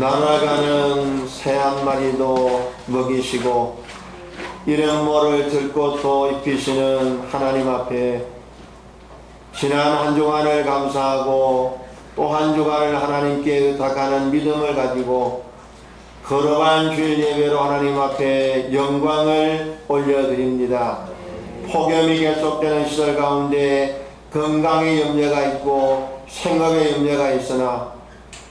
날아가는 새 한 마리도 먹이시고 이름 모를 들꽃도 입히시는 하나님 앞에 지난 한 주간을 감사하고 또 한 주간을 하나님께 의탁하는 믿음을 가지고 거룩한 주일 예배로 하나님 앞에 영광을 올려드립니다. 폭염이 계속되는 시절 가운데 건강의 염려가 있고 생업의 염려가 있으나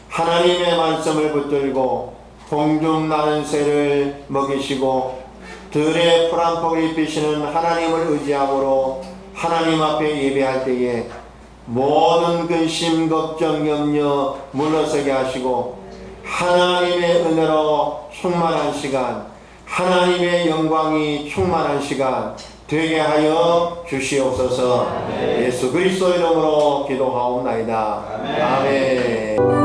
하나님의 말씀을 붙들고 공중 나는 새를 먹이시고 들에 풀 한 폭을 입히시는 하나님을 의지함으로 하나님 앞에 예배할 때에 모든 근심, 걱정, 염려 물러서게 하시고 하나님의 은혜로 충만한 시간, 하나님의 영광이 충만한 시간 되게 하여 주시옵소서. 예수 그리스도 이름으로 기도하옵나이다. 아멘.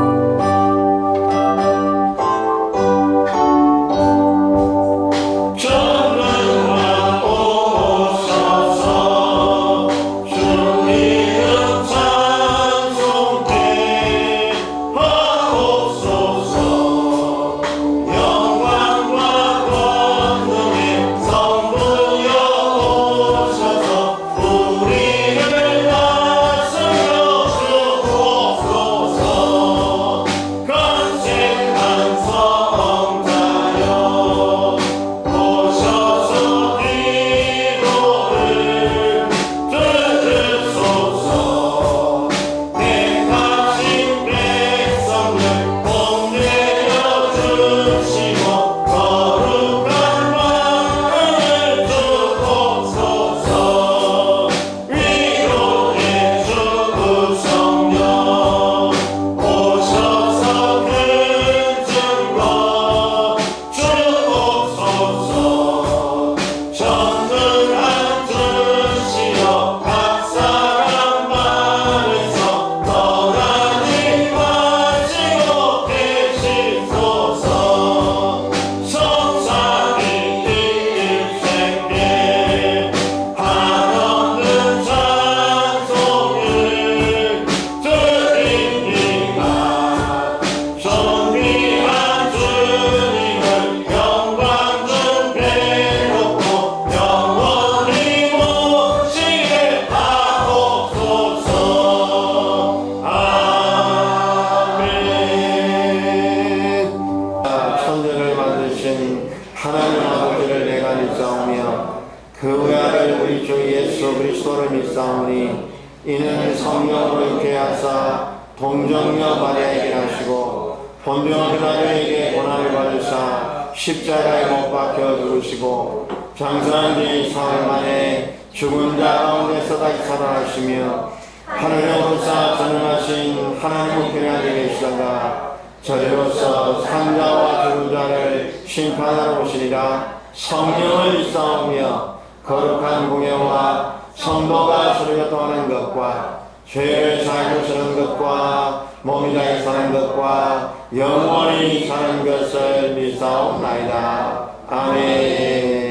하나님 아버지를 내가 믿사오며 그 외아들 우리 주 예수 그리스도를 믿사오니 이는 성령으로 있게 하사 동정녀 마리아에게 하시고 본디오 빌라도에게 고난을 받으사 십자가에 못 박혀 죽으시고 장사한 지 사흘 만에 죽은 자 가운데서 다시 살아나시며 하늘에 오르사 전능하신 하나님 우편에 앉아 계시다가 저리로서 산자와 죽은 자를 심판하러 오시리라. 성령을 믿사오며 거룩한 공예와 성도가 서로 교통하는 것과 죄를 사하여 사는 것과 몸이 다해 사는 것과 영원히 사는 것을 믿사옵나이다. 아멘.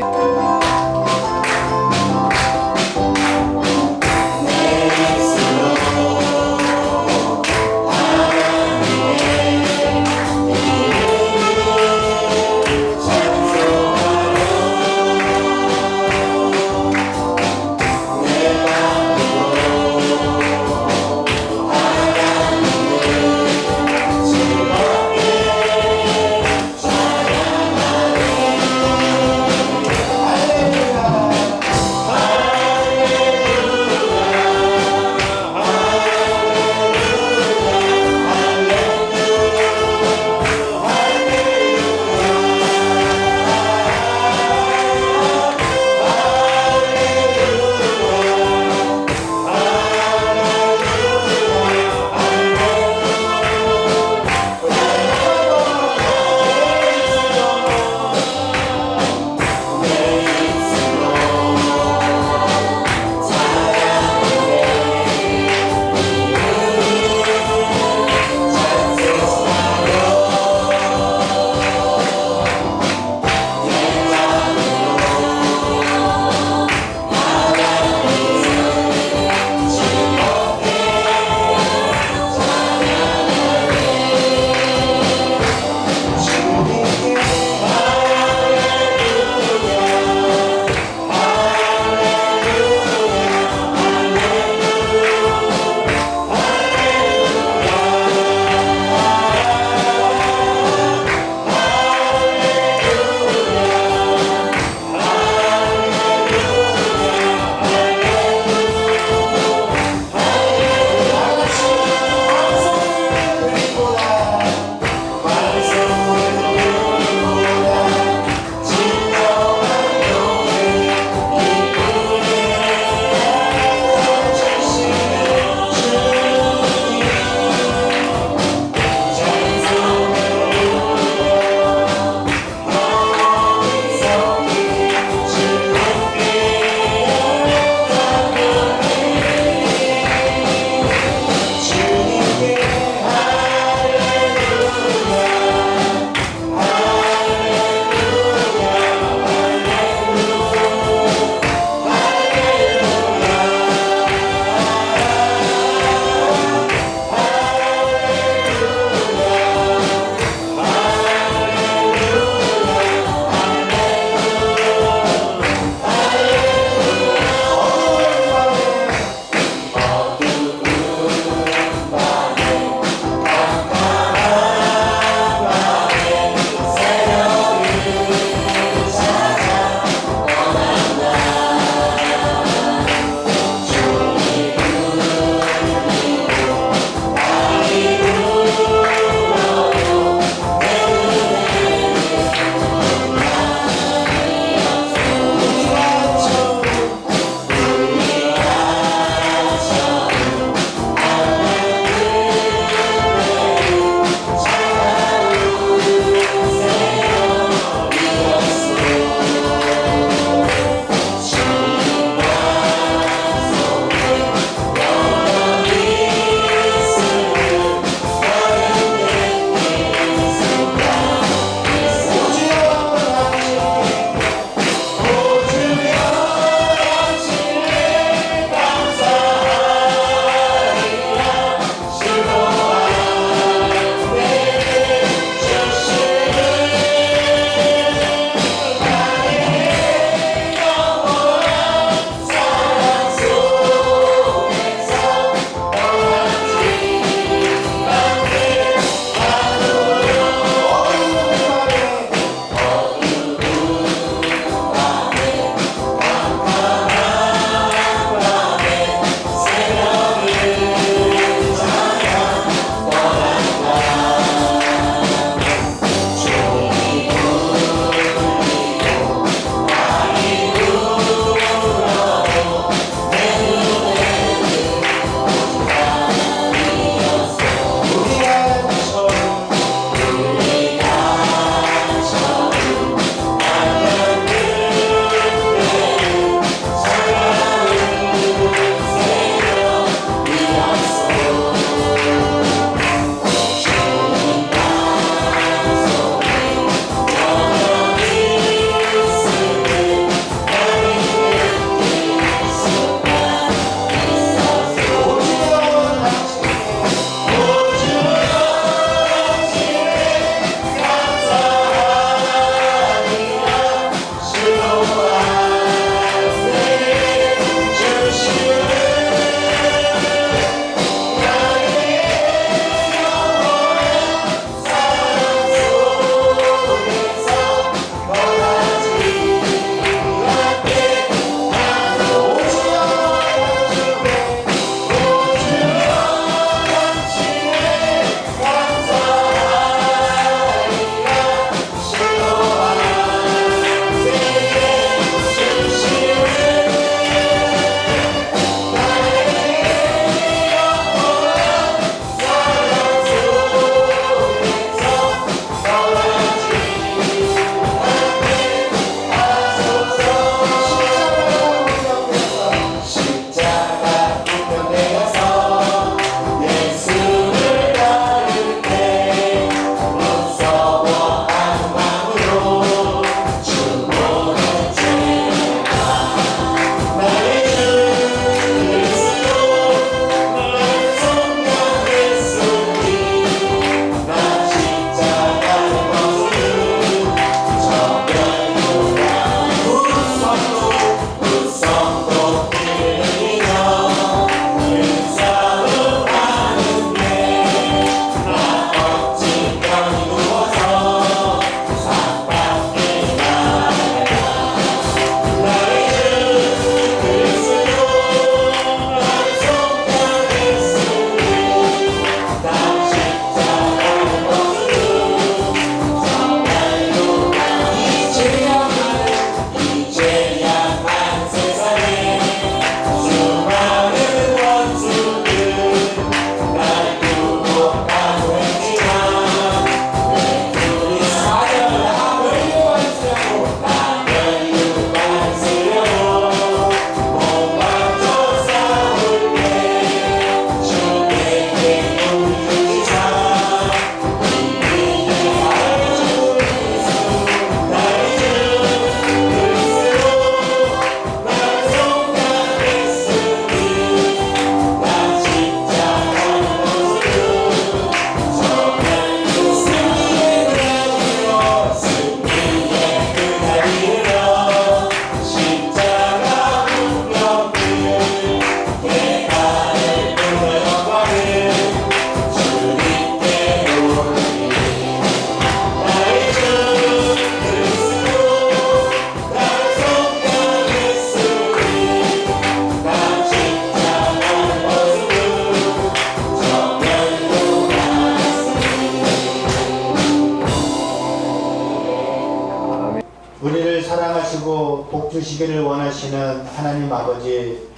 우리를 사랑하시고 복 주시기를 원하시는 하나님 아버지,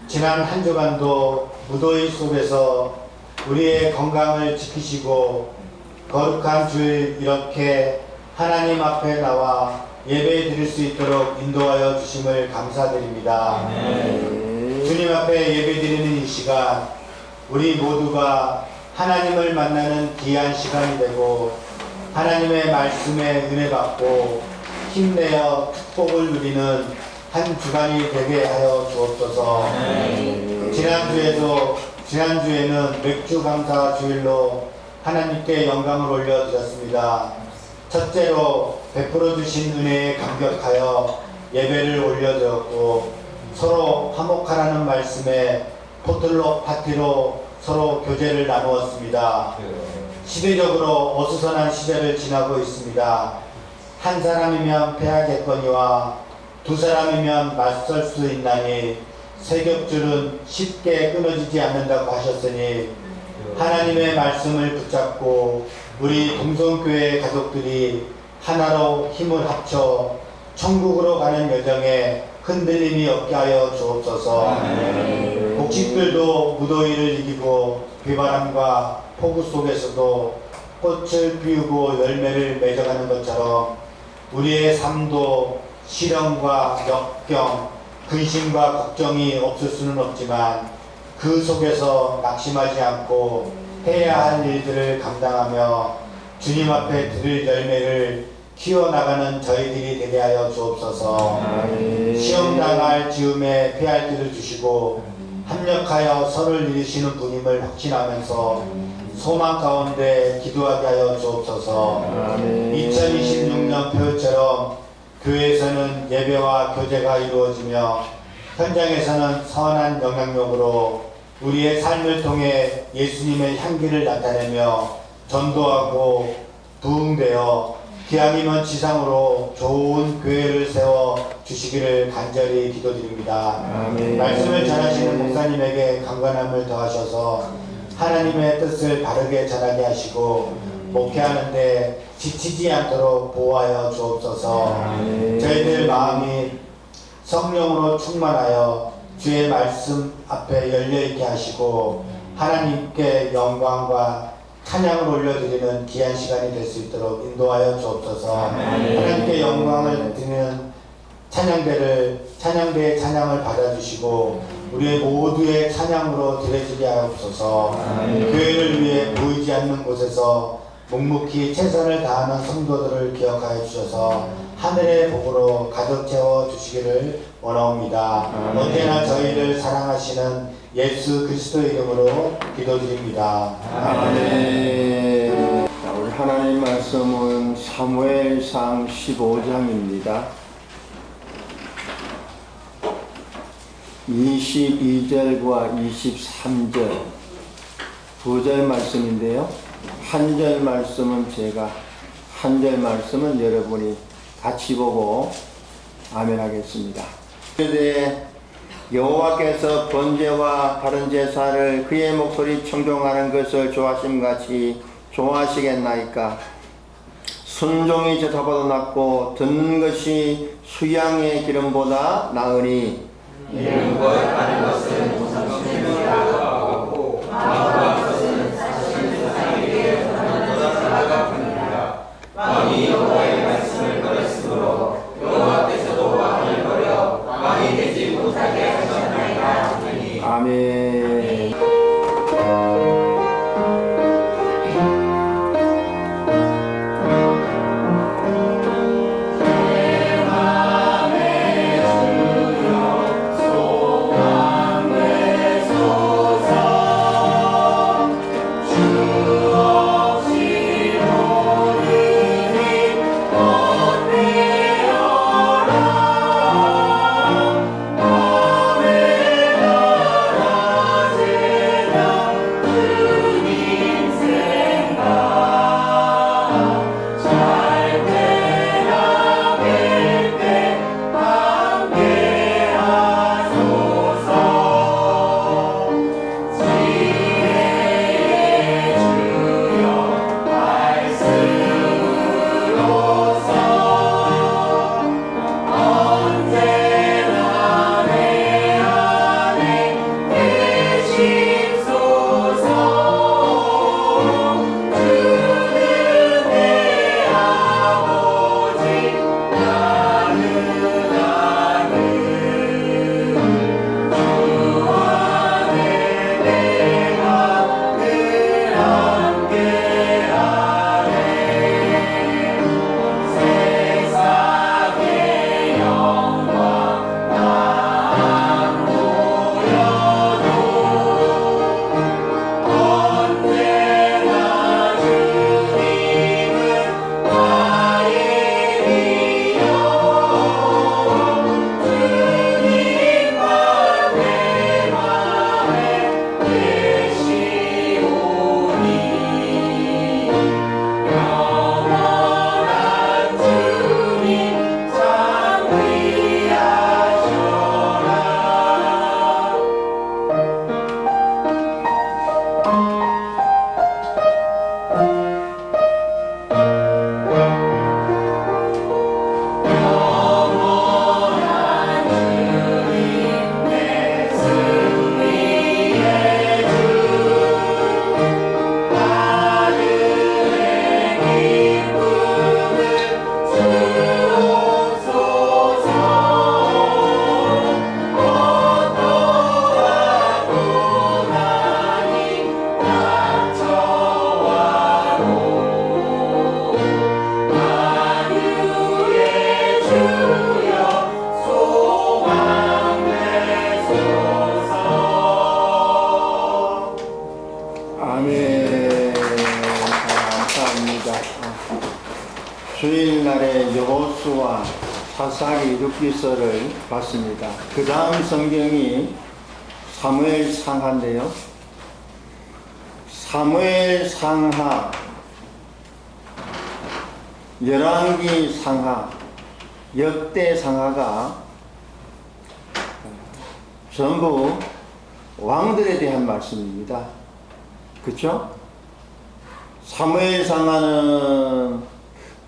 지난 한 주간도 무더위 속에서 우리의 건강을 지키시고 거룩한 주일 이렇게 하나님 앞에 나와 예배 드릴 수 있도록 인도하여 주심을 감사드립니다. 주님 앞에 예배 드리는 이 시간, 우리 모두가 하나님을 만나는 귀한 시간이 되고 하나님의 말씀에 은혜 받고 힘내어 축복을 누리는 한 주간이 되게 하여 주옵소서. 지난주에는 맥주 감사 주일로 하나님께 영광을 올려드렸습니다. 첫째로 베풀어 주신 은혜에 감격하여 예배를 올려드렸고, 서로 화목하라는 말씀에 포틀록 파티로 서로 교제를 나누었습니다. 시대적으로 어수선한 시대를 지나고 있습니다. 한 사람이면 패하겠거니와 두 사람이면 맞설 수 있나니 세 겹줄은 쉽게 끊어지지 않는다고 하셨으니, 하나님의 말씀을 붙잡고 우리 동성교회 가족들이 하나로 힘을 합쳐 천국으로 가는 여정에 흔들림이 없게 하여 주옵소서. 복식들도 무더위를 이기고 비바람과 폭우 속에서도 꽃을 피우고 열매를 맺어가는 것처럼 우리의 삶도 시련과 역경, 근심과 걱정이 없을 수는 없지만 그 속에서 낙심하지 않고 해야 할 일들을 감당하며 주님 앞에 드릴 열매를 키워나가는 저희들이 되게 하여 주옵소서. 시험당할 즈음에 피할 길을 주시고 합력하여 서로를 이루시는 분임을 확신하면서 소망 가운데 기도하게 하여 주옵소서. 2026년 표처럼 교회에서는 예배와 교제가 이루어지며 현장에서는 선한 영향력으로 우리의 삶을 통해 예수님의 향기를 나타내며 전도하고 부흥되어 기왕이면 지상으로 좋은 교회를 세워 주시기를 간절히 기도드립니다. 말씀을 전하시는 목사님에게 강건함을 더하셔서 하나님의 뜻을 바르게 전하게 하시고 목회하는데 지치지 않도록 보호하여 주옵소서. 저희들 마음이 성령으로 충만하여 주의 말씀 앞에 열려있게 하시고 하나님께 영광과 찬양을 올려드리는 귀한 시간이 될 수 있도록 인도하여 주옵소서. 하나님께 영광을 드리는 찬양대의 찬양을 받아주시고 우리의 모두의 찬양으로 드려지게 하옵소서. 교회를 위해 보이지 않는 곳에서 묵묵히 최선을 다하는 성도들을 기억하여 주셔서 하늘의 복으로 가득 채워 주시기를 원하옵니다. 언제나 저희를 사랑하시는 예수 그리스도의 이름으로 기도드립니다. 아멘. 자, 우리 하나님 말씀은 사무엘상 15장입니다. 22절과 23절 두 절 말씀인데요. 한 절 말씀은 제가, 한 절 말씀은 여러분이 같이 보고 아멘 하겠습니다. 여호와께서 번제와 다른 제사를 그의 목소리 청종하는 것을 좋아하심같이 좋아하시겠나이까? 순종이 제사보다 낫고 듣는 것이 수양의 기름보다 나으니 이런 것 하는 것은 성심이라고 하고 마음과 것은 사실 세상에게 전하는 자가 뿐이라. 왕이 여호와의 말씀을 버렸으므로 여호와께서도 왕을 버려 왕이 되지 못하게 하셨나이다. 아멘. 주일날에 여호수아 사사기 6기서를 봤습니다. 그 다음 성경이 사무엘 상하인데요. 사무엘 상하, 열왕기 상하, 역대 상하가 전부 왕들에 대한 말씀입니다. 그렇죠? 사무엘 상하는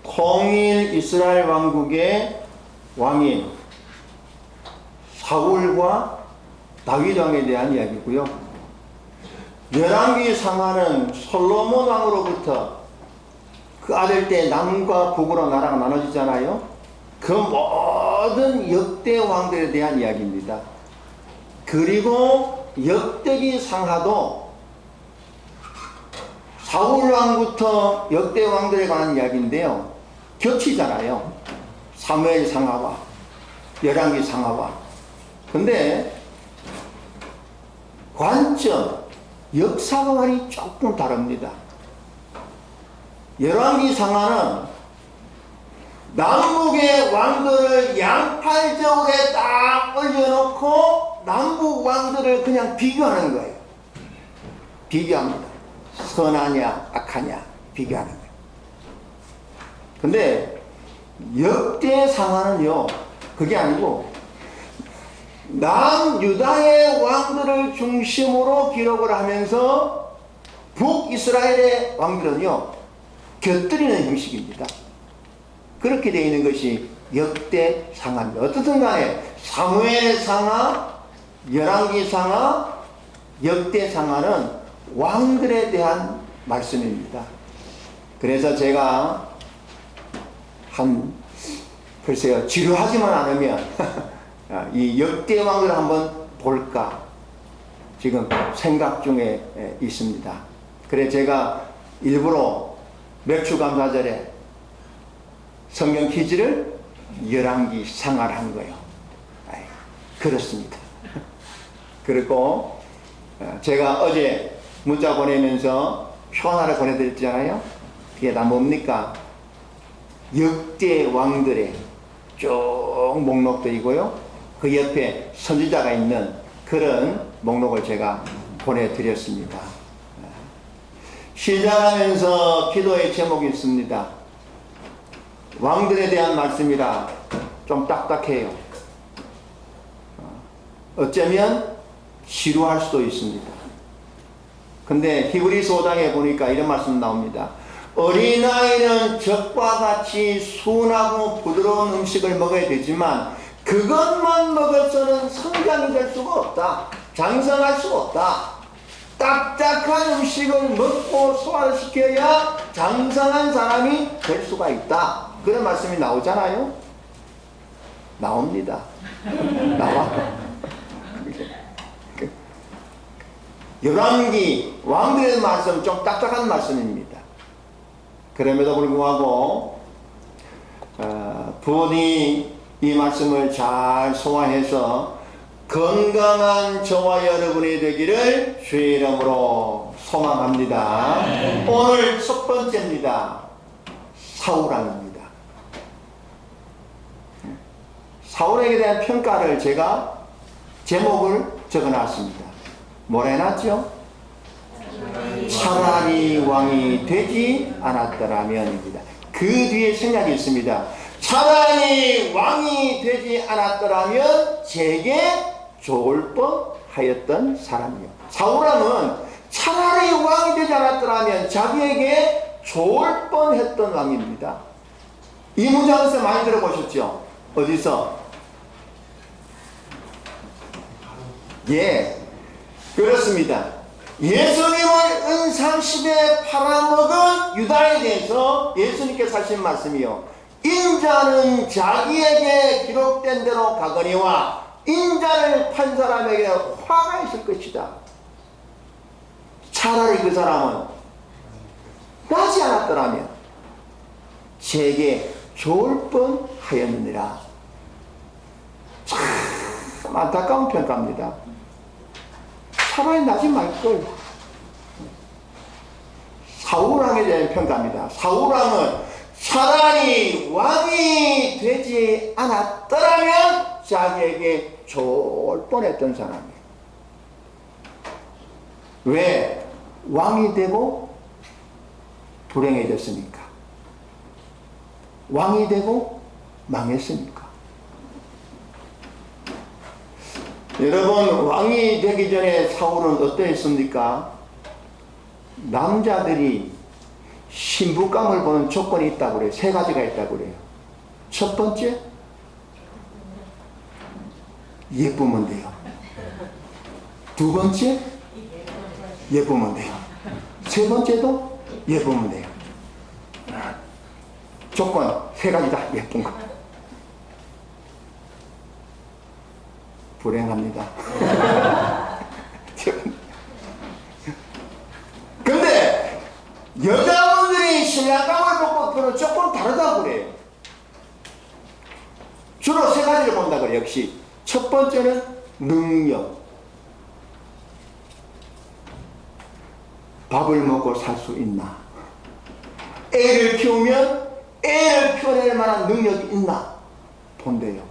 통일 이스라엘 왕국의 왕인 사울과 다윗 왕에 대한 이야기고요. 열왕기 상하는 솔로몬 왕으로부터 그 아들 때 남과 북으로 나라가 나눠지잖아요. 그 모든 역대 왕들에 대한 이야기입니다. 그리고 역대기 상하도 사울 왕부터 역대 왕들에 관한 이야기인데요. 겹치잖아요. 사무엘 상하와 열왕기 상하와. 근데 관점, 역사관이 조금 다릅니다. 열왕기 상하는 남북의 왕들을 양팔저울에 딱 올려놓고 남북 왕들을 그냥 비교하는 거예요. 비교합니다. 선하냐 악하냐 비교하는 거예요. 근데 역대 상하는요, 그게 아니고 남유다의 왕들을 중심으로 기록을 하면서 북이스라엘의 왕들은요 곁들이는 형식입니다. 그렇게 되어 있는 것이 역대 상하입니다. 어떻든 간에 사무엘 상하, 열왕기 상하, 역대 상하는 왕들에 대한 말씀입니다. 그래서 제가 글쎄요, 지루하지만 않으면 이 역대 왕들을 한번 볼까 지금 생각 중에 있습니다. 그래 제가 일부러 맥주감사절에 성경 퀴즈를 열왕기 상하를 한 거예요. 그렇습니다. 그리고 제가 어제 문자 보내면서 표 하나를 보내드렸잖아요. 그게 다 뭡니까? 역대 왕들의 쭉 목록들이고요. 그 옆에 선지자가 있는 그런 목록을 제가 보내드렸습니다. 시작하면서 기도의 제목이 있습니다. 왕들에 대한 말씀이라 좀 딱딱해요. 어쩌면 지루할 수도 있습니다. 근데 히브리서 5장에 보니까 이런 말씀 나옵니다. 어린아이는 젖과 같이 순하고 부드러운 음식을 먹어야 되지만 그것만 먹어서는 성장이 될 수가 없다. 장성할 수가 없다. 딱딱한 음식을 먹고 소화를 시켜야 장성한 사람이 될 수가 있다. 그런 말씀이 나오잖아요. 나옵니다. 나와. 열왕기 왕들의 말씀 좀 딱딱한 말씀입니다. 그럼에도 불구하고 부디 이 말씀을 잘 소화해서 건강한 저와 여러분이 되기를 주의 이름으로 소망합니다. 오늘 첫 번째입니다. 사울왕입니다. 사울에게 대한 평가를 제가 제목을 적어놨습니다. 뭘 해놨죠? 차라리 왕이 되지 않았더라면입니다. 그 뒤에 생략이 있습니다. 차라리 왕이 되지 않았더라면 제게 좋을 뻔하였던 사람이요. 사울왕은 차라리 왕이 되지 않았더라면 자기에게 좋을 뻔했던 왕입니다. 이 문장에서 많이 들어보셨죠? 어디서? 예, 그렇습니다. 예수님을 은상십에 팔아먹은 유다에 대해서 예수님께서 하신 말씀이요. 인자는 자기에게 기록된 대로 가거니와 인자를 판 사람에게 화가 있을 것이다. 차라리 그 사람은 나지 않았더라면 제게 좋을 뻔하였느니라. 참 안타까운 평가입니다. 차라리 나지 말걸. 사울왕에 대한 평가입니다. 사울왕은 차라리 왕이 되지 않았더라면 자기에게 좋을 뻔했던 사람이에요. 왜? 왕이 되고 불행해졌으니까. 왕이 되고 망했으니까. 여러분, 왕이 되기 전에 사울은 어떠했습니까? 남자들이 신부감을 보는 조건이 있다고 그래요. 세 가지가 있다고 그래요. 첫 번째, 예쁘면 돼요. 두 번째, 예쁘면 돼요. 세 번째도 예쁘면 돼요. 조건 세 가지 다 예쁜 거. 불행합니다. 근데 여자분들이 신랑감을 보고 그는 조금 다르다고 그래요. 주로 세 가지를 본다 그래요. 역시 첫 번째는 능력. 밥을 먹고 살 수 있나? 애를 키우면 애를 키워낼 만한 능력이 있나? 본대요.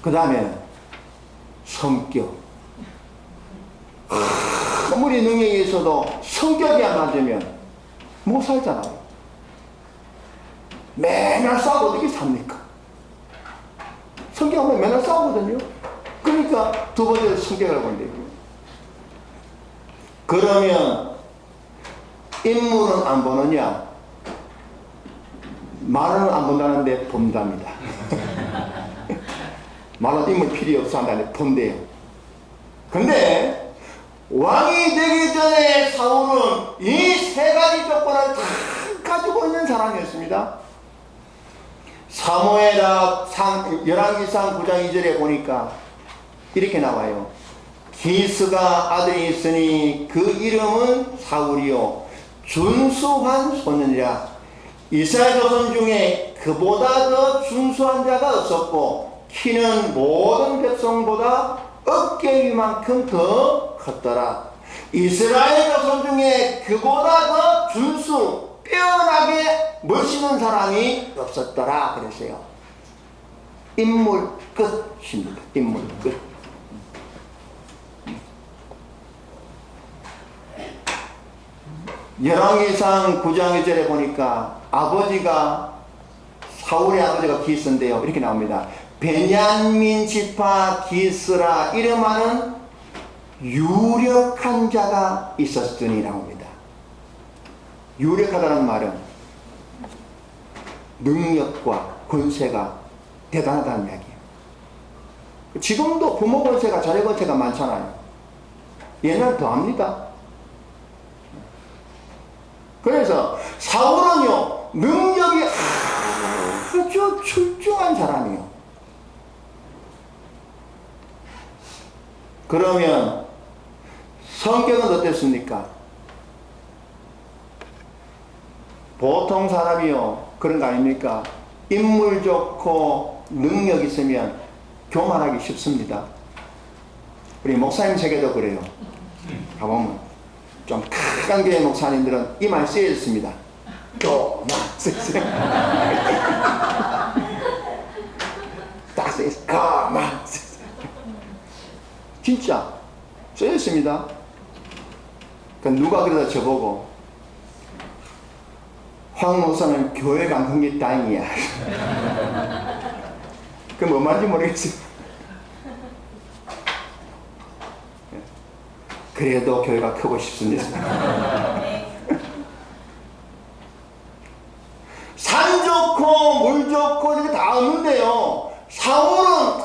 그 다음에 성격. 아무리 능력이 있어도 성격이 안 맞으면 못 살잖아요. 맨날 싸우고 어떻게 삽니까? 성격하면 맨날 싸우거든요. 그러니까 두 번째 성격을 본대요. 그러면 인물은 안 보느냐? 말은 안 본다는데 본답니다. 말은 인물 필요 없어 한다는데 본대요. 근데 왕이 되기 전에 사울은 이 세 가지 조건을 다 가지고 있는 사람이었습니다. 열왕기상 9장 2절에 보니까 이렇게 나와요. 기스가 아들이 있으니 그 이름은 사울이요 준수한 소년이라. 이스라엘 자손 중에 그보다 더 준수한 자가 없었고 키는 모든 백성보다 어깨 위만큼 더 컸더라. 이스라엘 자손 중에 그보다 더 준수 빼어나게 멋있는 사람이 없었더라 그랬어요. 인물 끝입니다. 인물 끝. 열왕기상 9장 1절에 보니까 사울의 아버지가 기스인데요. 이렇게 나옵니다. 베냐민 지파 기스라 이름하는 유력한 자가 있었으니 나옵니다. 유력하다는 말은 능력과 권세가 대단하다는 이야기예요. 지금도 부모 권세가 자녀 권세가 많잖아요. 옛날 더합니다. 그래서 사울은요 능력이 아주 출중한 사람이에요. 그러면 성격은 어땠습니까? 보통 사람이요 그런 거 아닙니까? 인물 좋고 능력 있으면 교만하기 쉽습니다. 우리 목사님 세계도 그래요. 가보면 좀 큰 교회 목사님들은 이 말 쓰여졌습니다. 교만 딱 쓰여있어요. 교만 진짜 쓰여있습니다. 누가 그러다 저보고 황 목사는 교회가 안 큰 게 다행이야. 그 뭔 말인지 모르겠어요. 그래도 교회가 크고 싶습니다. 산 좋고 물 좋고 이렇게 다 없는데요. 사울은 다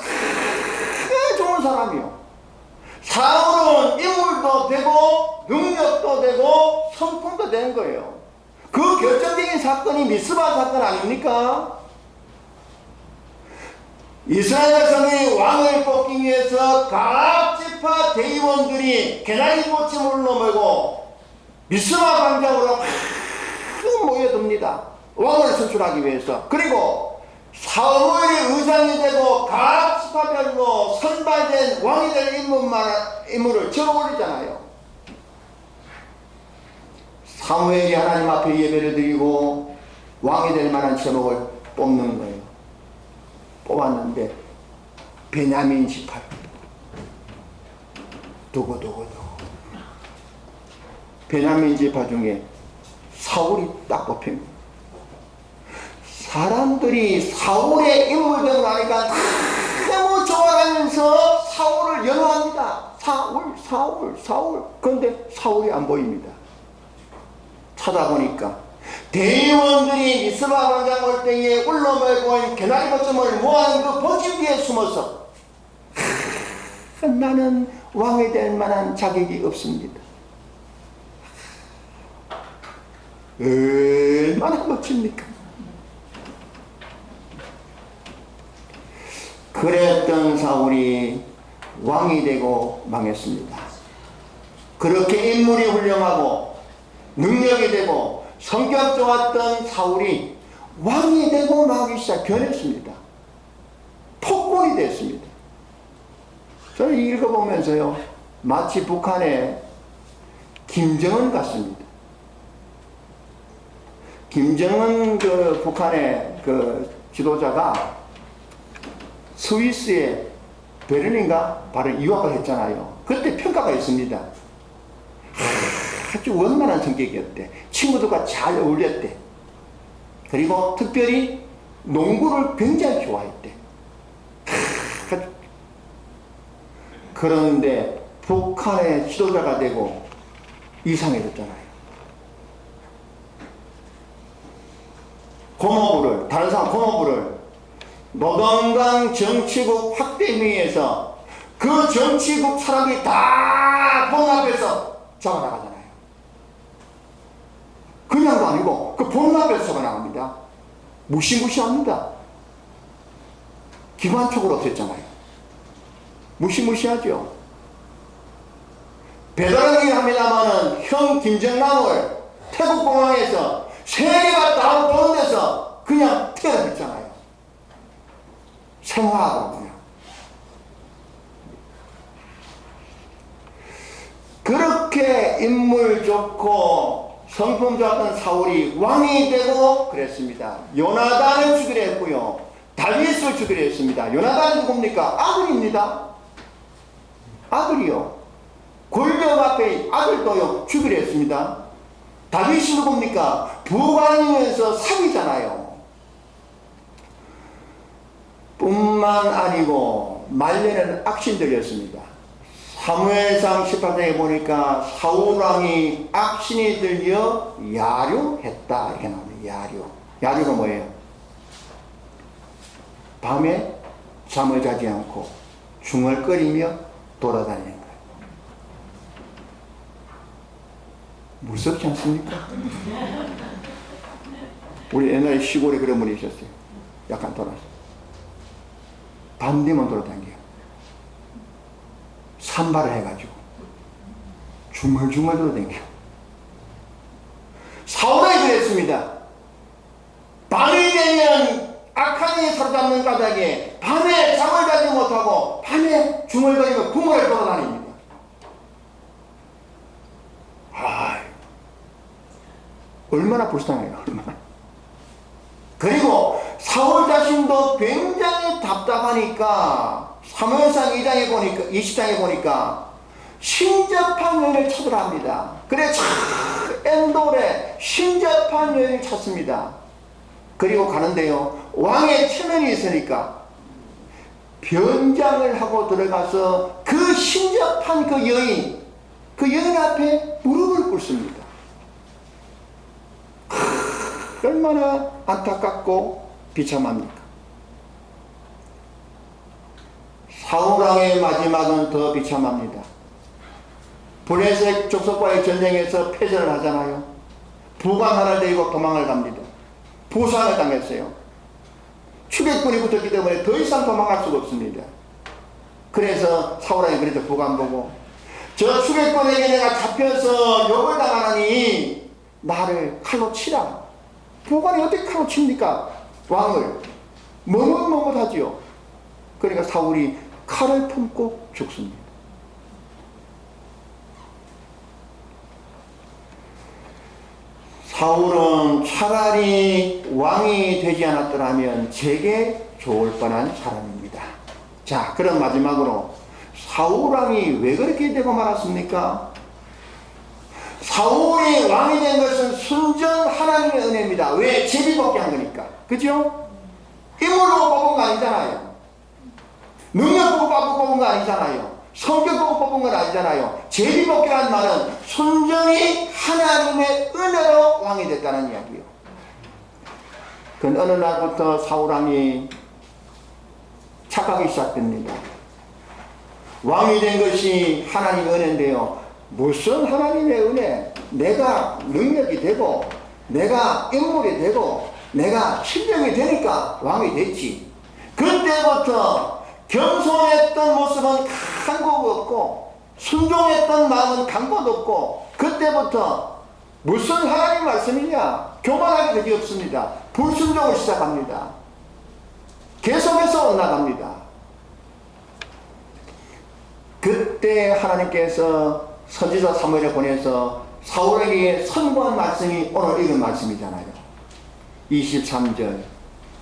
좋은 사람이요. 사울은 인물도 되고 능력도 되고 성품도 되는 거예요. 그 결정적인 사건이 미스바 사건 아닙니까? 이스라엘 백성이 왕을 뽑기 위해서 각 지파 대의원들이 개나리 모침을 넘고 미스바 광장으로 막 모여듭니다. 왕을 선출하기 위해서. 그리고 사무엘이 의장이 되고 각 지파별로 선발된 왕이 될 인물을 적어 올리잖아요. 사무엘이 하나님 앞에 예배를 드리고 왕이 될 만한 제목을 뽑는 거예요. 뽑았는데 베냐민 지파 누구 베냐민 지파 중에 사울이 딱 뽑힙니다. 사람들이 사울의 인물되고 나니까 너무 좋아하면서 사울을 연호합니다. 사울. 그런데 사울이 안 보입니다. 찾아보니까 대의원들이 미스바 광장 올 때에 울러멀고 개나리 거점을 모아는 그 보집 위에 숨어서 나는 왕이 될 만한 자격이 없습니다. 얼마나 멋집니까? 그랬던 사울이 왕이 되고 망했습니다. 그렇게 인물이 훌륭하고 능력이 되고 성격 좋았던 사울이 왕이 되고 망하기 시작 변했습니다. 폭군이 됐습니다. 저는 읽어보면서요, 마치 북한의 김정은 같습니다. 김정은 그 북한의 그 지도자가 스위스의 베를린가 바로 유학을 했잖아요. 그때 평가가 있습니다. 아주 원만한 성격이었대. 친구들과 잘 어울렸대. 그리고 특별히 농구를 굉장히 좋아했대. 그런데 북한의 지도자가 되고 이상해졌잖아요. 고모부를, 다른 사람 고모부를 노동당 정치국 확대회의에서 그 정치국 사람이 다 본 앞에서 잡아나가잖아요. 그냥도 아니고 그 본 앞에서 잡아나갑니다. 무시무시합니다. 기관총으로 됐잖아요. 무시무시하죠. 배달하기 합니다마는 형 김정남을 태국공항에서 세계가 다 보는 데서 그냥 태어났잖아요. 생화하고 그냥. 그렇게 인물 좋고 성품 좋았던 사울이 왕이 되고 그랬습니다. 요나단을 죽이려 했고요. 다윗을 죽이려 했습니다. 요나단이 누굽니까? 아들입니다. 아들이요. 권력 앞에 아들도요 죽이려 했습니다. 다윗이 누굽니까? 부관이면서 사기잖아요. 뿐만 아니고 말년에는 악신들이었습니다. 사무엘상 18장에 보니까 사울왕이 악신이 들려 야류했다 이렇게 나옵니다. 야류가 뭐예요? 밤에 잠을 자지 않고 중얼거리며 돌아다니는 거예요. 무섭지 않습니까? 우리 옛날에 시골에 그런 분이 있었어요. 약간 돌아서 밤 되면 돌아다녀요. 산발을 해가지고 중얼중얼 돌아다녀요. 사울이 그랬습니다. 밤이 되면 악한이 사로잡는 까닭에 밤에 잠을 자지 못하고 밤에 중얼거리며 궁궐을 돌아다닙니다. 얼마나 불쌍해요. 얼마나. 그리고 사울 자신도 굉장히 답답하니까 사무엘상 2장에 보니까 20장에 보니까 신접한 여인을 찾으라 합니다. 그래 엔돌에 신접한 여인을 찾습니다. 그리고 가는데요, 왕의 체면이 있으니까 변장을 하고 들어가서 그 신접한 그 여인 앞에 무릎을 꿇습니다. 얼마나 안타깝고 비참합니까? 사울왕의 마지막은 더 비참합니다. 블레셋 족속과의 전쟁에서 패전을 하잖아요. 부강 하나를 데리고 도망을 갑니다. 부상을 당했어요. 추격군이 붙었기 때문에 더 이상 도망갈 수가 없습니다. 그래서 사울왕이 그래서 부강 보고 저 추격군에게 내가 잡혀서 욕을 당하니 나를 칼로 치라. 부관이 어떻게 칼로 칩니까? 왕을 머뭇머뭇하지요. 그러니까 사울이 칼을 품고 죽습니다. 사울은 차라리 왕이 되지 않았더라면 제게 좋을 뻔한 사람입니다. 자, 그럼 마지막으로 사울 왕이 왜 그렇게 되고 말았습니까? 사울이 왕이 된 것은 순전 하나님의 은혜입니다. 왜? 제비밖에 한 거니까. 그죠? 인물로 뽑은 거 아니잖아요. 능력 보고 뽑은 거 아니잖아요. 성격 보고 뽑은 건 아니잖아요. 제비복귀라는 말은 순전히 하나님의 은혜로 왕이 됐다는 이야기예요. 그 어느 날부터 사울왕이 착각이 시작됩니다. 왕이 된 것이 하나님의 은혜인데요. 무슨 하나님의 은혜? 내가 능력이 되고 내가 인물이 되고 내가 실력이 되니까 왕이 됐지. 그때부터 겸손했던 모습은 간고가 없고 순종했던 마음은 간고도 없고 그때부터 무슨 하나님 말씀이냐? 교만하기 그지 없습니다. 불순종을 시작합니다. 계속해서 엇나갑니다. 그때 하나님께서 선지자 사무엘을 보내서 사울에게 선고한 말씀이 오늘 읽은 말씀이잖아요. 23절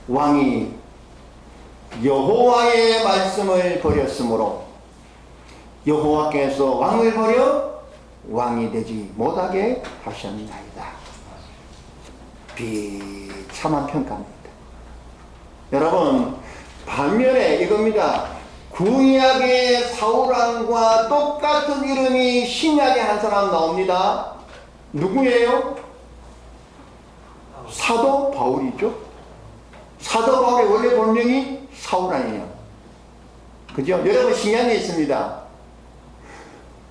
왕이 여호와의 말씀을 버렸으므로 여호와께서 왕을 버려 왕이 되지 못하게 하셨나이다. 비참한 평가입니다. 여러분, 반면에 이겁니다. 구약의 사울왕과 똑같은 이름이 신약에 한 사람 나옵니다. 누구예요? 사도 바울이죠. 사도 바울의 원래 본명이 사울 아니에요. 그죠? 여러분, 신약에 있습니다.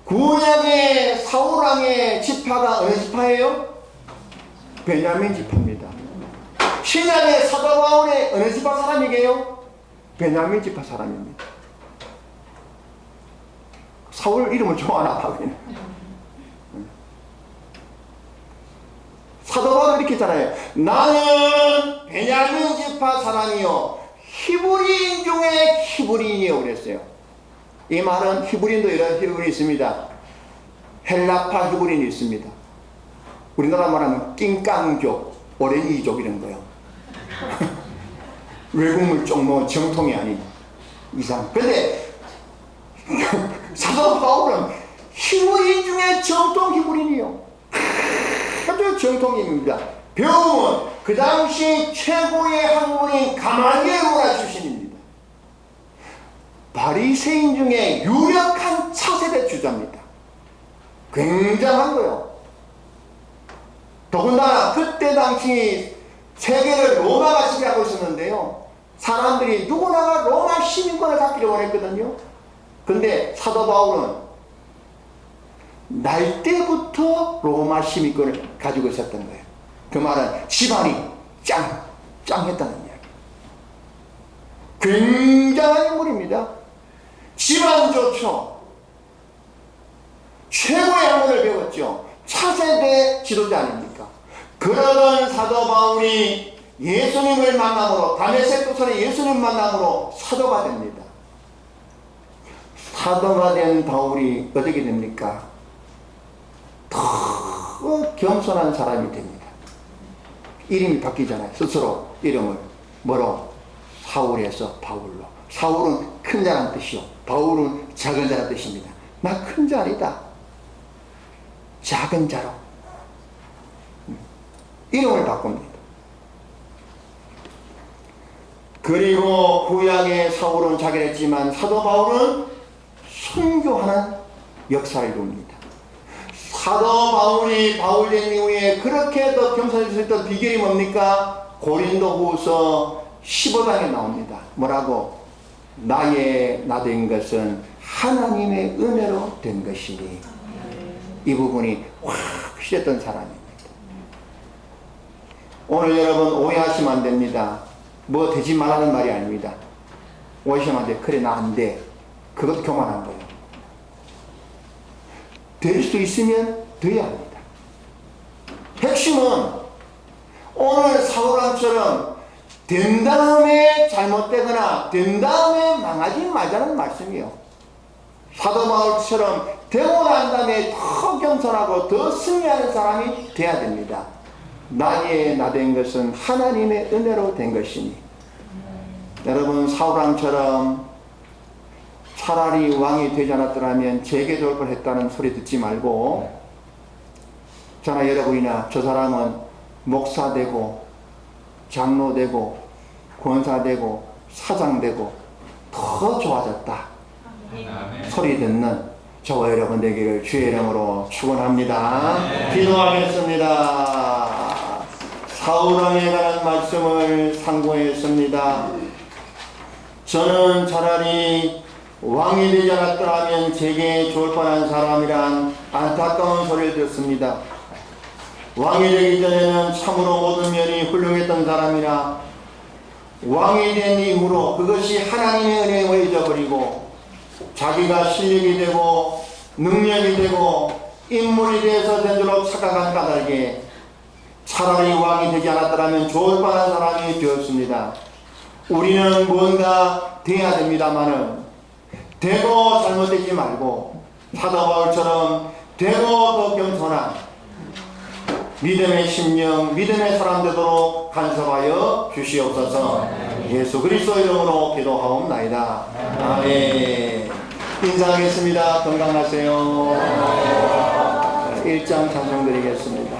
구약의 사울왕의 지파가 어느 지파예요? 베냐민 지파입니다. 신약의 사도 바울의 어느 지파 사람이게요? 베냐민 지파 사람입니다. 사울 이름을 좋아하나 봐. 사도 바울은 이렇게 했잖아요. 나는 베냐민 지파 사람이요 히브리인 중에 히브리인이요 그랬어요. 이 말은 히브리인도 이런 히브리인이 있습니다. 헬라파 히브리인이 있습니다. 우리나라 말하면 낑깡족, 오렌지족 이런 거요. 외국 물종 뭐 정통이 아닌 이상. 근데 사도 바울은 히브리인 중에 정통 히브리인이요. 아주 정통입니다. 배움은 그 당시 최고의 학문인 가말리엘 문화 출신입니다. 바리새인 중에 유력한 차세대 주자입니다. 굉장한 거요. 더군다나 그때 당시 세계를 로마가 지배하고 있었는데요. 사람들이 누구나 로마 시민권을 갖기를 원했거든요. 근데 사도 바울은 날 때부터 로마 시민권을 가지고 있었던 거예요. 그 말은 집안이 짱했다는 이야기. 굉장한 인물입니다. 집안 좋죠. 최고의 학문을 배웠죠. 차세대 지도자 아닙니까? 그러던 사도 바울이 예수님을 만남으로 다메섹 도산에 예수님 만남으로 사도가 됩니다. 사도가 된 바울이 어떻게 됩니까? 더 겸손한 사람이 됩니다. 이름이 바뀌잖아요. 스스로 이름을 뭐로? 사울에서 바울로. 사울은 큰 자란 뜻이요. 바울은 작은 자란 뜻입니다. 나 큰 자 아니다. 작은 자로. 이름을 바꿉니다. 그리고 구약의 사울은 자결했지만 사도 바울은 순교하는 역사를 이룹니다. 사도 바울이 바울된 이후에 그렇게 더 겸손해질 수 있던 비결이 뭡니까? 고린도후서 15장에 나옵니다. 뭐라고? 나의 나된 것은 하나님의 은혜로 된 것이니. 이 부분이 확실했던 사람입니다. 오늘 여러분 오해하시면 안 됩니다. 뭐 되지 말라는 말이 아닙니다. 오해하시면 안 돼. 그래 나 안 돼. 그것도 교만한 거예요. 될 수 있으면 돼야 합니다. 핵심은 오늘 사울왕처럼 된 다음에 잘못되거나 된 다음에 망하지 말자는 말씀이에요. 사도 바울처럼 되고 난 다음에 더 겸손하고 더 승리하는 사람이 돼야 됩니다. 나의 나된 것은 하나님의 은혜로 된 것이니. 여러분, 사울왕처럼 차라리 왕이 되지 않았더라면 제게 좋을 뻔했다는 소리 듣지 말고, 저나 여러분이나 저 사람은 목사 되고 장로 되고 권사 되고 사장 되고 더 좋아졌다 소리 듣는 저와 여러분 되기를 주의 이름으로 축원합니다. 기도하겠습니다. 사울왕에 관한 말씀을 상고했습니다. 저는 차라리 왕이 되지 않았더라면 제게 좋을 뻔한 사람이란 안타까운 소리를 듣습니다. 왕이 되기 전에는 참으로 모든 면이 훌륭했던 사람이라 왕이 된 이후로 그것이 하나님의 은혜에 잊어버리고 자기가 실력이 되고 능력이 되고 인물이 돼서 된 줄로 착각한 까닭에 차라리 왕이 되지 않았더라면 좋을 뻔한 사람이 되었습니다. 우리는 뭔가 돼야 됩니다마는 되고 잘못되지 말고 사도 바울처럼 되고 더 겸손한 믿음의 심령, 믿음의 사람 되도록 간섭하여 주시옵소서. 예수 그리스도 이름으로 기도하옵나이다. 아멘. 인사하겠습니다. 건강하세요. 1장 찬송 드리겠습니다.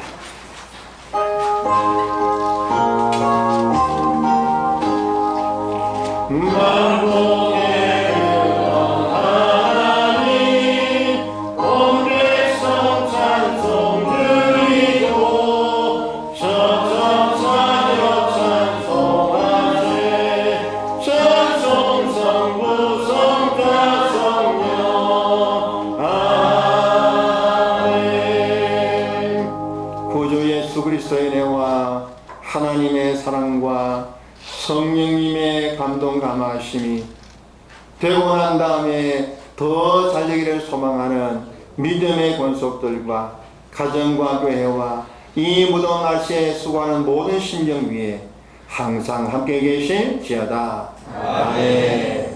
하나님의 사랑과 성령님의 감동 감화하심이 되고 난 다음에 더 잘되기를 소망하는 믿음의 권속들과 가정과 교회와 이 무더운 날씨에 수고하는 모든 심령 위에 항상 함께 계실지어다. 아멘.